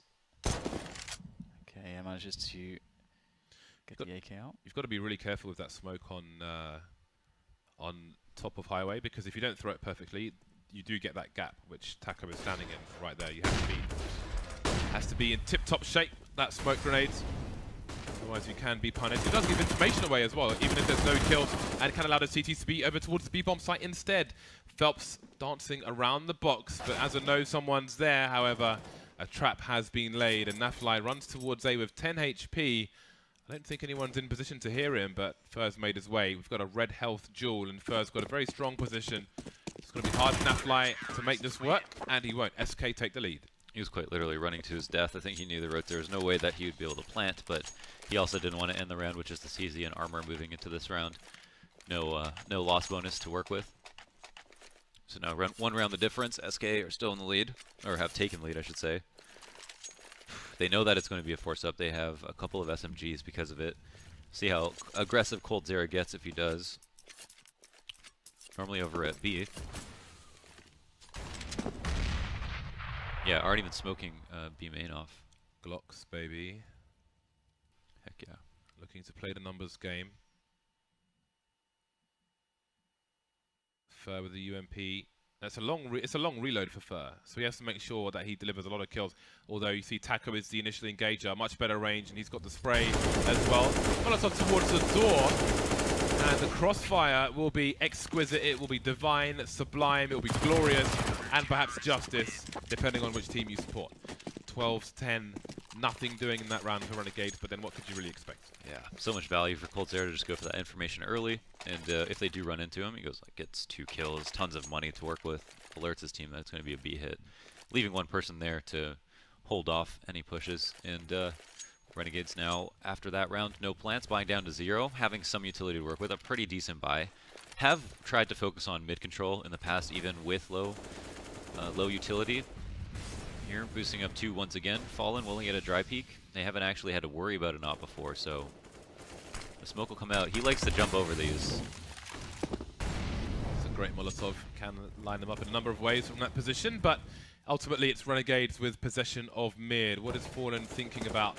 Okay, he manages to get the AK out. You've got to be really careful with that smoke on top of highway, because if you don't throw it perfectly, you do get that gap, which Taco is standing in right there. You has to be in tip-top shape, that smoke grenades. Otherwise you can be punished. It does give information away as well, even if there's no kills, and can allow the CT to be over towards the B-bomb site instead. Phelps dancing around the box, but as I know someone's there, however, a trap has been laid, and Nafly runs towards A with 10 HP. I don't think anyone's in position to hear him, but Fur's made his way. We've got a red health duel, and Fur's got a very strong position. It's going to be hard for Nafly to make this work, and he won't. SK take the lead. He was quite literally running to his death. I think he knew there was no way that he would be able to plant, but he also didn't want to end the round with just the CZ and armor moving into this round. No loss bonus to work with. So now one round the difference. SK are still in the lead, or have taken lead, I should say. They know that it's going to be a force up. They have a couple of SMGs because of it. See how aggressive coldzera gets if he does. Normally over at B. Yeah, already been smoking B main off. Glocks, baby. Heck yeah. Looking to play the numbers game. Fur with the UMP. It's a long reload for Fur, so he has to make sure that he delivers a lot of kills. Although you see Taco is the initial engager, much better range, and he's got the spray as well. Molotov towards the door, and the crossfire will be exquisite. It will be divine, sublime, it will be glorious, and perhaps justice, depending on which team you support. 12-10, nothing doing in that round for Renegades, but then what could you really expect? Yeah, so much value for coldzera to just go for that information early, and if they do run into him, he goes like gets 2 kills, tons of money to work with, alerts his team that it's going to be a B hit, leaving one person there to hold off any pushes, and Renegades now, after that round, no plants, buying down to 0, having some utility to work with, a pretty decent buy. Have tried to focus on mid control in the past, even with low utility. Here, boosting up 2 once again. Fallen will only get a dry peek. They haven't actually had to worry about a knot before, so the smoke will come out. He likes to jump over these. It's a great Molotov. Can line them up in a number of ways from that position, but ultimately it's Renegades with possession of mid. What is Fallen thinking about?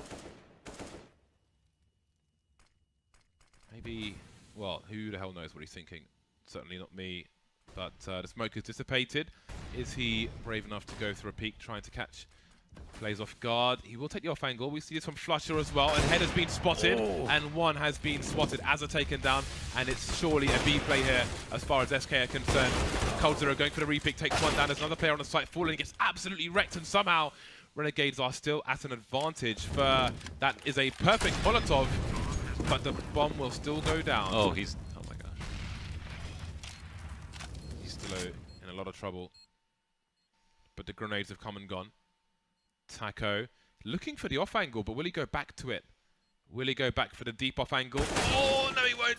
Maybe, well, who the hell knows what he's thinking? Certainly not me. But the smoke is dissipated. Is he brave enough to go through a peek, trying to catch? Plays off guard. He will take the off angle. We see this from Flusher as well. And head has been spotted, and one has been spotted. As are taken down, and it's surely a B play here as far as SK are concerned. coldzera going for the repick, takes one down. There's another player on the site falling. He gets absolutely wrecked, and somehow Renegades are still at an advantage. For that is a perfect Molotov, but the bomb will still go down. Oh, he's... oh my gosh. He's still in a lot of trouble. But the grenades have come and gone. Taco looking for the off angle, but will he go back to it? Will he go back for the deep off angle? Oh, no, he won't.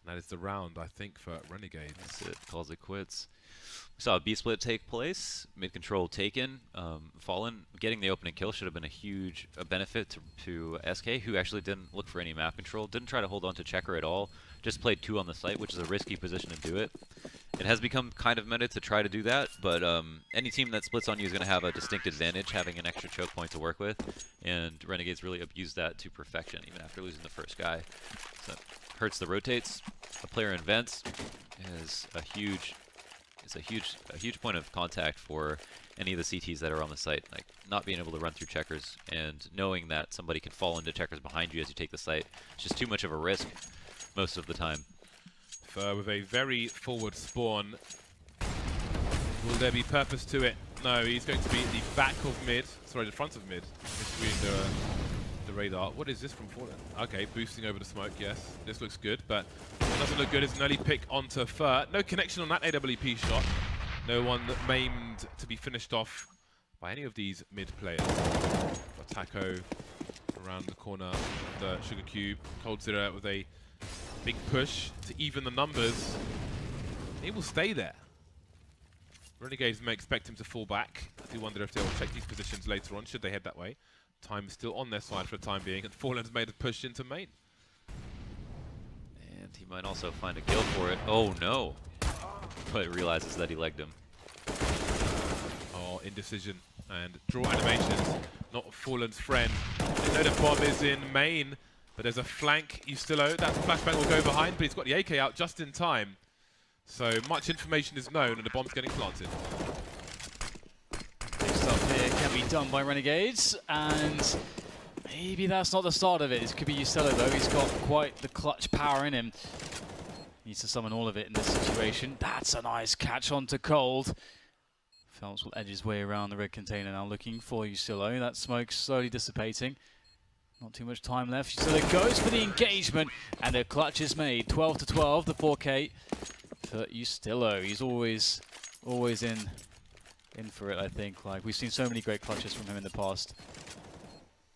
And that is the round, I think, for Renegades. That's it. Calls it quits. We saw a B split take place. Mid control taken. Fallen getting the opening kill should have been a huge benefit to SK, who actually didn't look for any map control. Didn't try to hold on to checker at all. Just played 2 on the site, which is a risky position to do it. It has become kind of meta to try to do that, but any team that splits on you is going to have a distinct advantage, having an extra choke point to work with, and Renegades really abused that to perfection, even after losing the first guy. So hurts the rotates. A player in vents is a huge point of contact for any of the CTs that are on the site. Like not being able to run through checkers and knowing that somebody can fall into checkers behind you as you take the site. It's just too much of a risk most of the time. Fur with a very forward spawn. Will there be purpose to it? No, he's going to be at the back of mid. Sorry, the front of mid. Between the the radar. What is this from Fallen? Okay, boosting over the smoke, yes. This looks good, but what doesn't look good is an early pick onto Fur. No connection on that AWP shot. No one maimed to be finished off by any of these mid players. Got Taco around the corner of the Sugar Cube. Cold Zero with a big push to even the numbers. He will stay there. Renegades may expect him to fall back. I do wonder if they'll check these positions later on, should they head that way. Time is still on their side for the time being, and Fallen's made a push into main. And he might also find a kill for it. Oh no! But realizes that he legged him. Oh, indecision and draw animations. Not Fallen's friend. They know the bomb is in main, but there's a flank. Ustilo, that flashbang will go behind, but he's got the AK out just in time. So much information is known, and the bomb's getting planted. Big stuff here can be done by Renegades, and maybe that's not the start of it. This could be Ustilo though. He's got quite the clutch power in him. Needs to summon all of it in this situation. That's a nice catch onto Cold. Phelps will edge his way around the red container now, looking for Ustilo. That smoke's slowly dissipating. Not too much time left. Ustilo goes for the engagement, and a clutch is made. 12 to 12, the 4K for Ustilo. He's always in for it, I think. Like, we've seen so many great clutches from him in the past.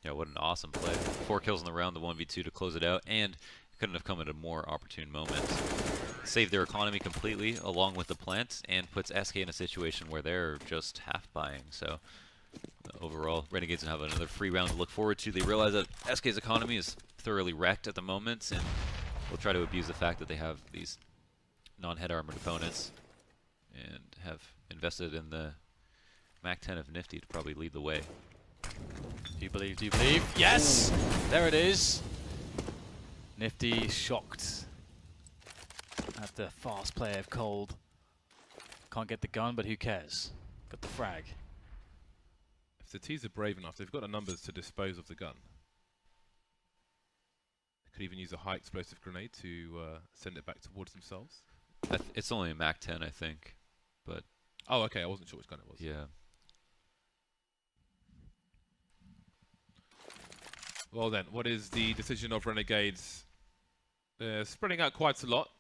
Yeah, what an awesome play. 4 kills in the round, the 1v2 to close it out, and couldn't have come at a more opportune moment. Saved their economy completely, along with the plant, and puts SK in a situation where they're just half buying. So overall, Renegades will have another free round to look forward to. They realize that SK's economy is thoroughly wrecked at the moment, and will try to abuse the fact that they have these non-head armored opponents, and have invested in the Mac 10 of Nifty to probably lead the way. Do you believe? Do you believe? Yes! There it is. Nifty shocked at the fast play of Cold. Can't get the gun, but who cares? Got the frag. If the T's are brave enough, they've got the numbers to dispose of the gun. They could even use a high explosive grenade to send it back towards themselves. It's only a Mac 10, I think, but... Oh, okay, I wasn't sure which gun it was. Yeah. Well then, what is the decision of Renegades? Spreading out quite a lot.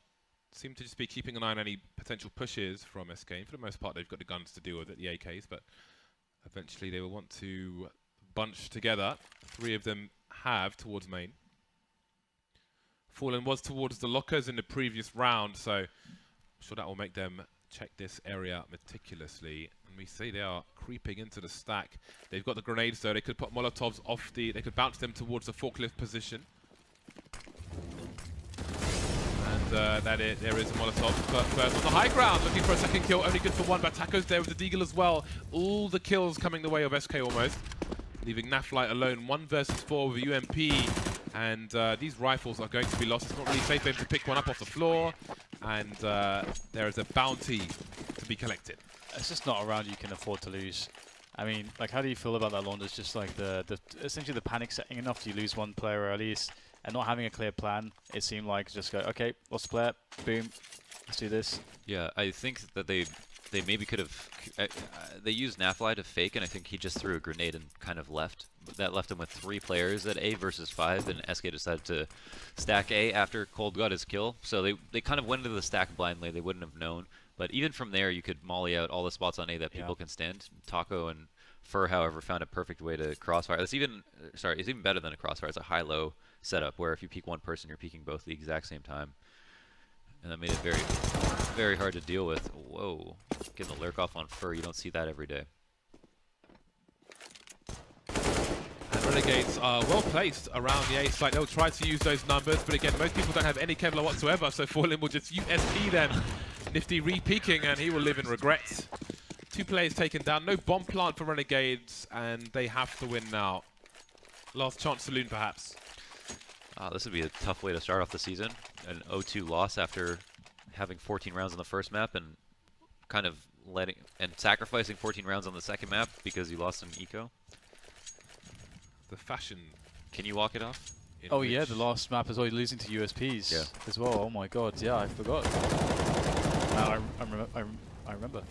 Seem to just be keeping an eye on any potential pushes from SK. For the most part, they've got the guns to deal with it, the AKs, but eventually they will want to bunch together. 3 of them have towards main. Fallen was towards the lockers in the previous round, so I'm sure that will make them check this area meticulously. And we see they are creeping into the stack. They've got the grenades though. They could put Molotovs off the... They could bounce them towards the forklift position. And there is a Molotov. But first on the high ground, looking for a second kill. Only good for 1, but Taco's there with the Deagle as well. All the kills coming the way of SK almost. Leaving Naflight alone. 1 versus 4 with UMP. And these rifles are going to be lost. It's not really safe for him to pick one up off the floor. And there is a bounty to be collected. It's just not a round you can afford to lose. I mean, like, how do you feel about that, London? It's just like essentially the panic setting enough. You lose 1 player early, and not having a clear plan. It seemed like just go, okay, lost a player, boom, let's do this. Yeah, I think that they maybe could have... they used Nafly to fake, and I think he just threw a grenade and kind of left. That left him with 3 players at A versus 5, and SK decided to stack A after Cold got his kill. So they kind of went into the stack blindly. They wouldn't have known. But even from there, you could molly out all the spots on A that people can stand. Taco and Fur, however, found a perfect way to crossfire. That's even... Sorry, it's even better than a crossfire. It's a high-low setup where if you peek one person, you're peeking both at the exact same time. And that made it very, very hard to deal with. Whoa. Getting the lurk off on Fur, you don't see that every day. And Renegades are well placed around the A site. They'll try to use those numbers, but again, most people don't have any Kevlar whatsoever, so Fallen will just USP them. Nifty re-peeking, and he will live in regret. 2 players taken down, no bomb plant for Renegades, and they have to win now. Last chance saloon, perhaps. This would be a tough way to start off the season. An 0-2 loss after having 14 rounds on the first map and kind of sacrificing 14 rounds on the second map because you lost an eco. The fashion. Can you walk it off? Oh yeah, the last map is always losing to USPs as well. Oh my god, yeah, I forgot. Now I remember.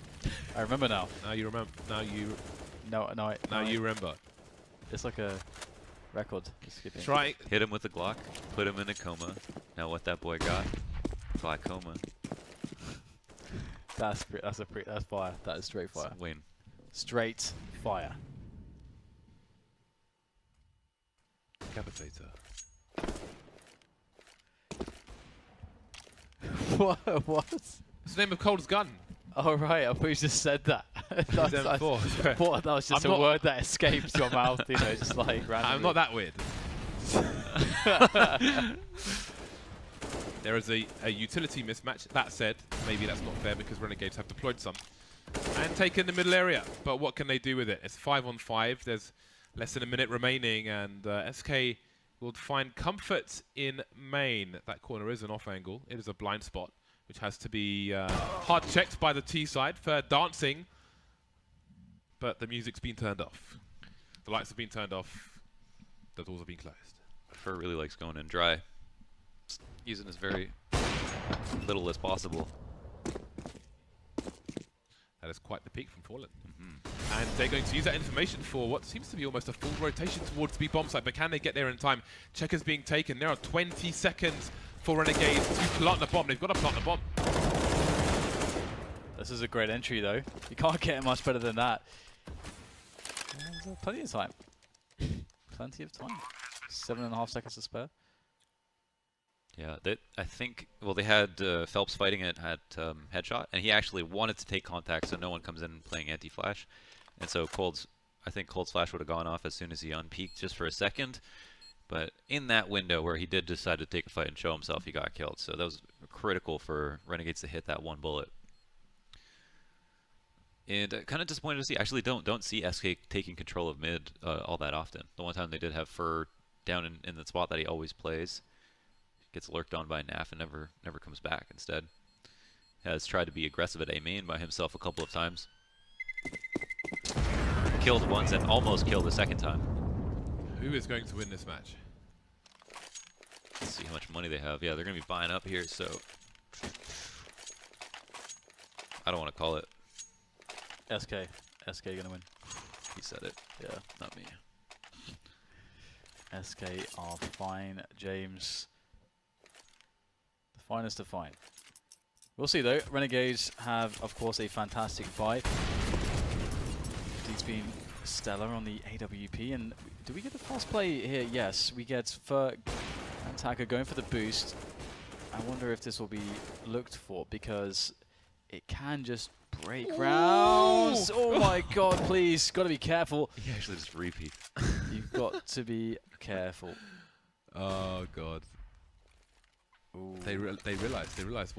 I remember now. Now you remember. Now you. No, you remember. It's like a record. Is skipping. Try. Hit him with the Glock, put him in a coma. Now what that boy got? Glaucoma. That's fire. That is straight fire. Win. Straight fire. Decapitator. What? It's the name of Cold's gun. Oh right, I thought you just said that. I thought that was just I'm a not- word that escaped your mouth, you know, just like randomly. I'm not that weird. There is a utility mismatch. That said, maybe that's not fair because Renegades have deployed some and taken the middle area. But what can they do with it? It's 5-on-5. There's less than a minute remaining, and SK will find comfort in main. That corner is an off angle. It is a blind spot, which has to be hard checked by the T side for dancing. But the music's been turned off. The lights have been turned off. The doors have been closed. Fur really likes going in dry. Just using as very little as possible. That is quite the peak from Fallen. And they're going to use that information for what seems to be almost a full rotation towards the bomb site. But can they get there in time? Checker's being taken. There are 20 seconds for Renegades to plant the bomb. They've got to plant the bomb. This is a great entry though. You can't get much better than that. There's plenty of time. Plenty of time. 7.5 seconds to spare. Yeah, I think, well, they had Phelps fighting it at Headshot, and he actually wanted to take contact so no one comes in playing anti-flash. And so I think Cold's flash would have gone off as soon as he unpeaked just for a second. But in that window where he did decide to take a fight and show himself, he got killed. So that was critical for Renegades to hit that one bullet. And kind of disappointed to see. Actually, don't see SK taking control of mid all that often. The one time they did have Fur down in the spot that he always plays, gets lurked on by Naf and never comes back. Instead, has tried to be aggressive at A main by himself a couple of times. Killed once and almost killed the second time. Who is going to win this match? Let's see how much money they have. Yeah, they're going to be buying up here, so I don't want to call it. SK gonna win. He said it. Yeah. Not me. SK are fine, James. The finest of fine. We'll see though. Renegades have, of course, a fantastic buy. He's been stellar on the AWP, and do we get the fast play here? Yes, we get Ferg and Taka going for the boost. I wonder if this will be looked for because it can just break rounds. Oh my god, please. Got to be careful. He actually just repeat. You've got to be careful. Oh god. Ooh. They realized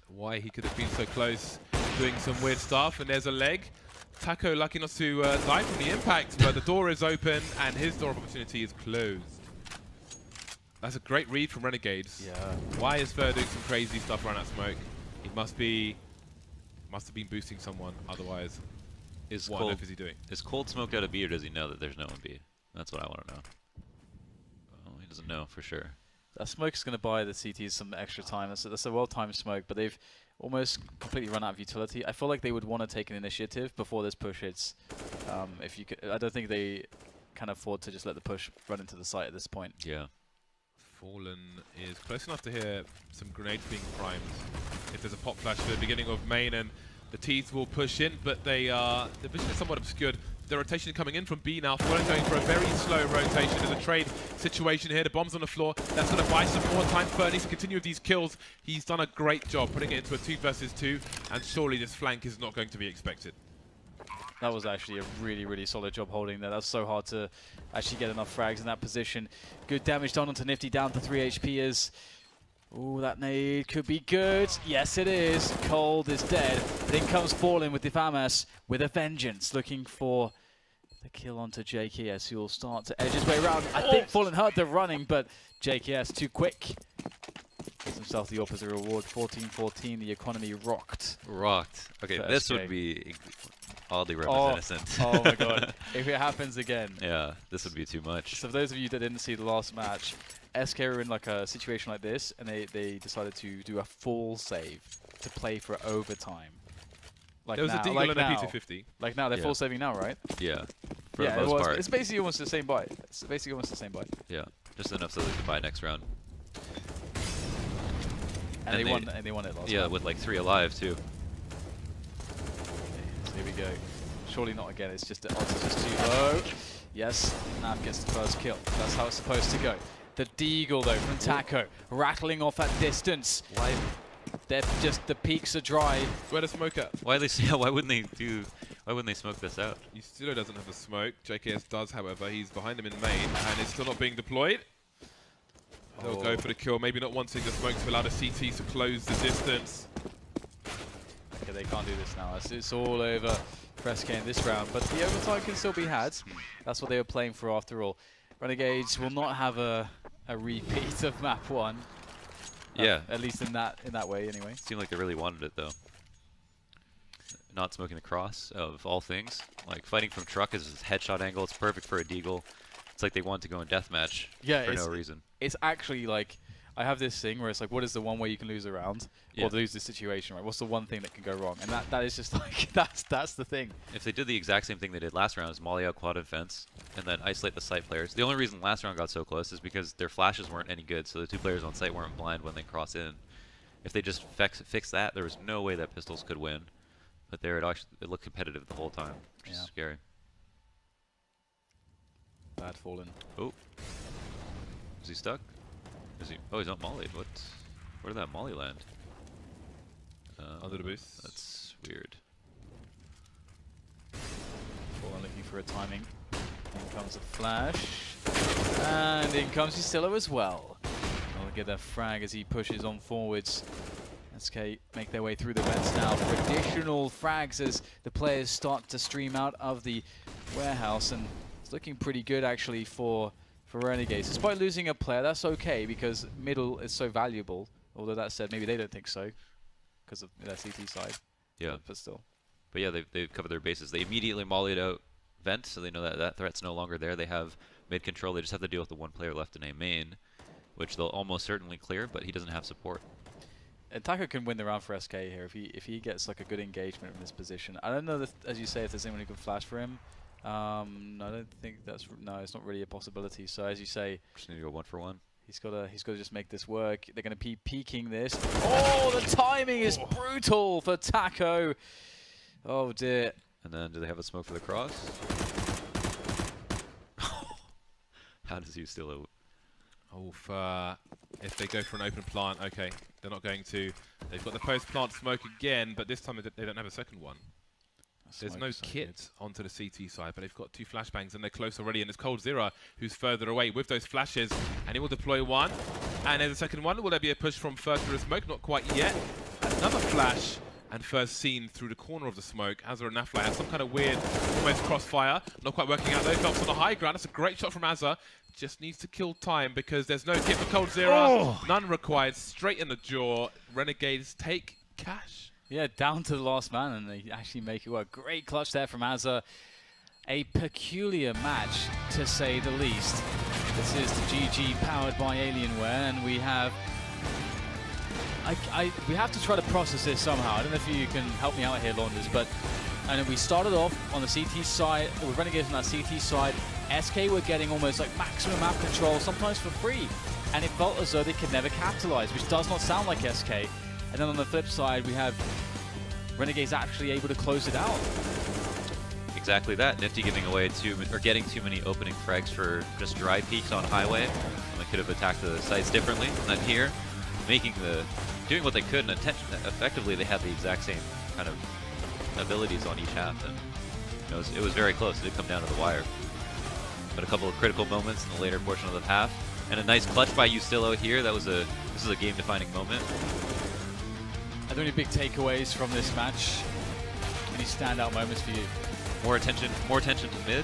why he could have been so close, doing some weird stuff. And there's a leg. Taco lucky not to die from the impact, but the door is open and his door of opportunity is closed. That's a great read from Renegades. Yeah. Why is Fer doing some crazy stuff around that smoke? He must have been boosting someone, otherwise what on earth is he doing? Is Cold smoked out of B, or does he know that there's no one B? That's what I want to know. Well, he doesn't know for sure. That smoke's going to buy the CTs some extra time. That's a well-timed smoke, but they've almost completely run out of utility. I feel like they would want to take an initiative before this push hits. If you could, I don't think they can afford to just let the push run into the site at this point. Yeah. Fallen is close enough to hear some grenades being primed. If there's a pop flash for the beginning of main, and the T's will push in, but the vision is somewhat obscured. The rotation coming in from B now. Fallen going for a very slow rotation. There's a trade situation here. The bomb's on the floor. That's going to buy some more time. Fer needs to continue with these kills. He's done a great job putting it into a 2 versus 2, and surely this flank is not going to be expected. That was actually a really, really solid job holding there. That's so hard to actually get enough frags in that position. Good damage done onto Nifty, down to 3 HP as... Ooh, that nade could be good. Yes, it is. Cold is dead. But in comes Fallen with the FAMAS with a vengeance, looking for the kill onto JKS, who will start to edge his way around. I think Fallen heard the running, but JKS too quick. Gives himself the opposite reward. 14-14, the economy rocked. Rocked. Okay, For this SK. would be oddly reminiscent. Oh my god. If it happens again. Yeah, this would be too much. So for those of you that didn't see the last match, SK were in like a situation like this, and they decided to do a full save to play for overtime. Like There was now, a deagle like and a now. P250. Like now, they're Yeah. full saving now, right? Yeah. for the most part. It's basically almost the same buy. It's basically almost the same buy. Yeah, just enough so they could buy next round. And they won it last Yeah, round. with like 3 alive too. So here we go. Surely not again. It's just the odds are just too low. Yes, Nav gets the first kill. That's how it's supposed to go. The deagle though from Taco, rattling off at distance. Why? They're just the peaks are dry. Where the smoke at? Why wouldn't they smoke this out? Ustilo doesn't have the smoke. JKS does, however. He's behind him in main, and it's still not being deployed. They'll go for the kill, maybe not wanting the smoke to allow the CT to close the distance. Okay, they can't do this now. It's all over for SK in this round, but the overtime can still be had. That's what they were playing for after all. Renegades will not have a repeat of map 1. Yeah. At least in that way, anyway. Seemed like they really wanted it though. Not smoking the cross, of all things. Like fighting from truck is a headshot angle. It's perfect for a deagle. It's like they want to go in deathmatch for no reason. It's actually like, I have this thing where it's like, what is the one way you can lose a round? Yeah. Or lose this situation, right? What's the one thing that can go wrong? And that is just like, that's the thing. If they did the exact same thing they did last round, is molly out quad and fence, and then isolate the site players. The only reason last round got so close is because their flashes weren't any good, so the 2 players on site weren't blind when they crossed in. If they just fixed that, there was no way that Pistols could win. But it looked competitive the whole time, which is scary. Bad fallen. Oh. Is he stuck? Is he? Oh, he's not mollied. What? Where did that molly land? Under the boost. That's weird. Fallen looking for a timing. In comes a flash. And in comes Ustilo as well. I'll get that frag as he pushes on forwards. SK make their way through the vents now for additional frags as the players start to stream out of the warehouse, and it's looking pretty good actually for Renegades. Despite losing a player, that's okay because middle is so valuable. Although that said, maybe they don't think so because of their CT side. Yeah. But still. But yeah, they've covered their bases. They immediately mollied out vent, so they know that that threat's no longer there. They have mid control. They just have to deal with the 1 player left in a main, which they'll almost certainly clear, but he doesn't have support. And Taco can win the round for SK here if he gets like a good engagement from this position. I don't know that, as you say, if there's anyone who can flash for him. I don't think that's it's not really a possibility. So as you say, Just need to go 1 for 1. he's got to just make this work. They're going to be peeking this. Oh, the timing is brutal for Taco. Oh dear. And then do they have a smoke for the cross? How does he still? Oh, if they go for an open plant, okay. They're not going to. They've got the post-plant smoke again, but this time they don't have a second one. There's no kit onto the CT side, but they've got 2 flashbangs and they're close already. And it's Cold Zero who's further away with those flashes, and he will deploy 1. And there's a second one. Will there be a push from first through the smoke? Not quite yet. Another flash, and first seen through the corner of the smoke. Azza and Nafla has some kind of weird almost crossfire. Not quite working out though. Phelps on the high ground. That's a great shot from Azza. Just needs to kill time because there's no kit for Cold Zero. Oh. None required. Straight in the jaw. Renegades take cash. Yeah, down to the last man, and they actually make it work. Great clutch there from Azza. A peculiar match, to say the least. This is the GG powered by Alienware, and we have... we have to try to process this somehow. I don't know if you can help me out here, Launders, but and we started off on the CT side, with Renegades on that CT side. SK were getting almost like maximum map control, sometimes for free, and it felt as though they could never capitalize, which does not sound like SK. And then on the flip side, we have Renegades actually able to close it out. Exactly that. Nifty giving away getting too many opening frags for just dry peaks on highway. And they could have attacked the sites differently. And then here, doing what they could, and effectively they had the exact same kind of abilities on each half. And you know, it was very close. It did come down to the wire. But a couple of critical moments in the later portion of the half, and a nice clutch by Ustilo here. This is a game-defining moment. Are there any big takeaways from this match? Any standout moments for you? More attention to mid.